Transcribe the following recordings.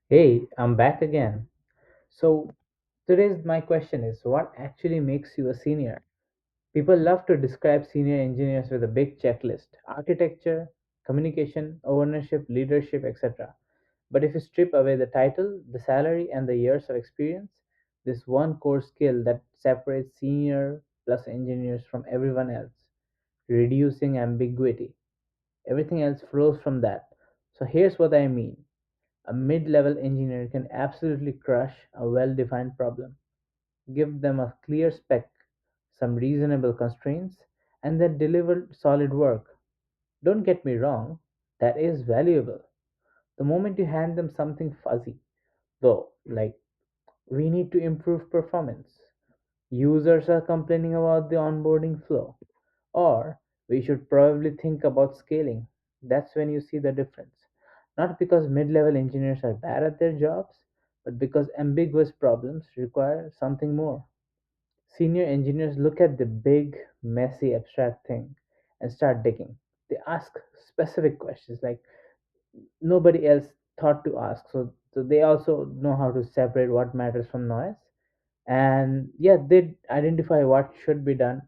Hey, I'm back again. So, today's my question is what actually makes you a senior? People love to describe senior engineers with a big checklist architecture, communication, ownership, leadership, etc. But if you strip away the title, the salary, and the years of experience, this one core skill that separates senior plus engineers from everyone else reducing ambiguity. Everything else flows from that. So, here's what I mean. A mid level engineer can absolutely crush a well defined problem. Give them a clear spec, some reasonable constraints, and then deliver solid work. Don't get me wrong, that is valuable. The moment you hand them something fuzzy, though, like we need to improve performance, users are complaining about the onboarding flow, or we should probably think about scaling. That's when you see the difference. Not because mid level engineers are bad at their jobs, but because ambiguous problems require something more. Senior engineers look at the big, messy, abstract thing and start digging. They ask specific questions like nobody else thought to ask. So they also know how to separate what matters from noise. And yeah, they identify what should be done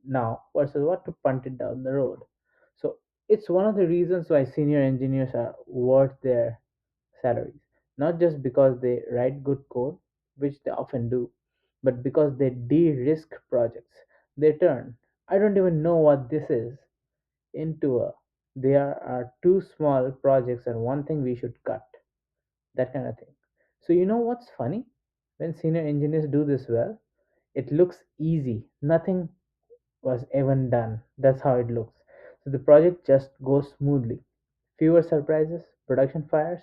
now versus what to punt it down the road. So it's one of the reasons why senior engineers are worth their salaries, not just because they write good code, which they often do, but because they de-risk projects. They turn, I don't even know what this is, into a there are two small projects and one thing we should cut, that kind of thing. So, you know what's funny? When senior engineers do this well, it looks easy. Nothing was even done. That's how it looks. So, the project just goes smoothly. Fewer surprises, production fires,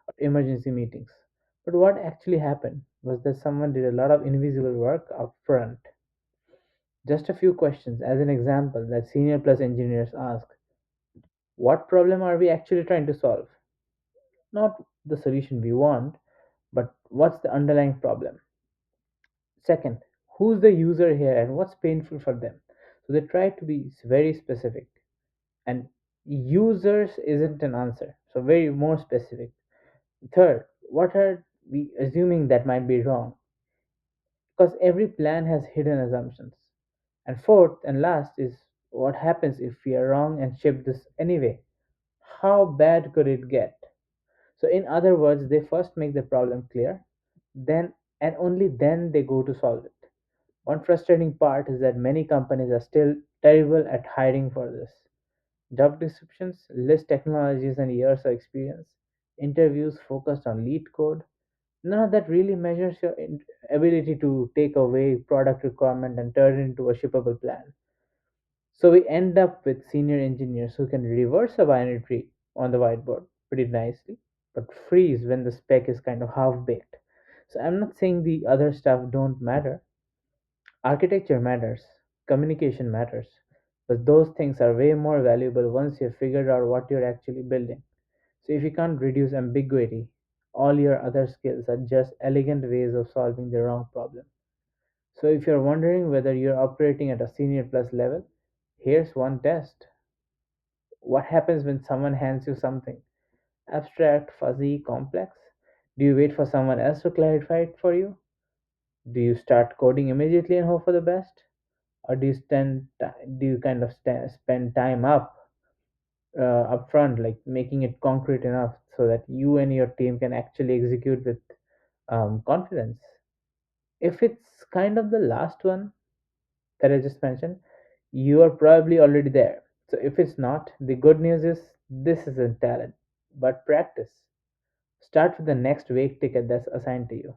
or emergency meetings. But what actually happened was that someone did a lot of invisible work up front. Just a few questions, as an example, that senior plus engineers ask. What problem are we actually trying to solve? Not the solution we want, but what's the underlying problem? Second, who's the user here and what's painful for them? So they try to be very specific. And users isn't an answer, so very more specific. Third, what are we assuming that might be wrong? Because every plan has hidden assumptions. And fourth and last is what happens if we are wrong and ship this anyway? How bad could it get? So, in other words, they first make the problem clear, then and only then they go to solve it. One frustrating part is that many companies are still terrible at hiring for this. Job descriptions list technologies and years of experience, interviews focused on lead code. None of that really measures your ability to take away product requirement and turn it into a shippable plan. So we end up with senior engineers who can reverse a binary tree on the whiteboard pretty nicely, but freeze when the spec is kind of half baked. So I'm not saying the other stuff don't matter. Architecture matters, communication matters, but those things are way more valuable once you've figured out what you're actually building. So if you can't reduce ambiguity, all your other skills are just elegant ways of solving the wrong problem. So if you're wondering whether you're operating at a senior plus level, here's one test. What happens when someone hands you something abstract, fuzzy, complex? Do you wait for someone else to clarify it for you? Do you start coding immediately and hope for the best? Or do you kind of spend time up front, like making it concrete enough so that you and your team can actually execute with confidence? If it's kind of the last one that I just mentioned, you are probably already there. So if it's not, the good news is this isn't talent, but practice. Start with the next wake ticket that's assigned to you.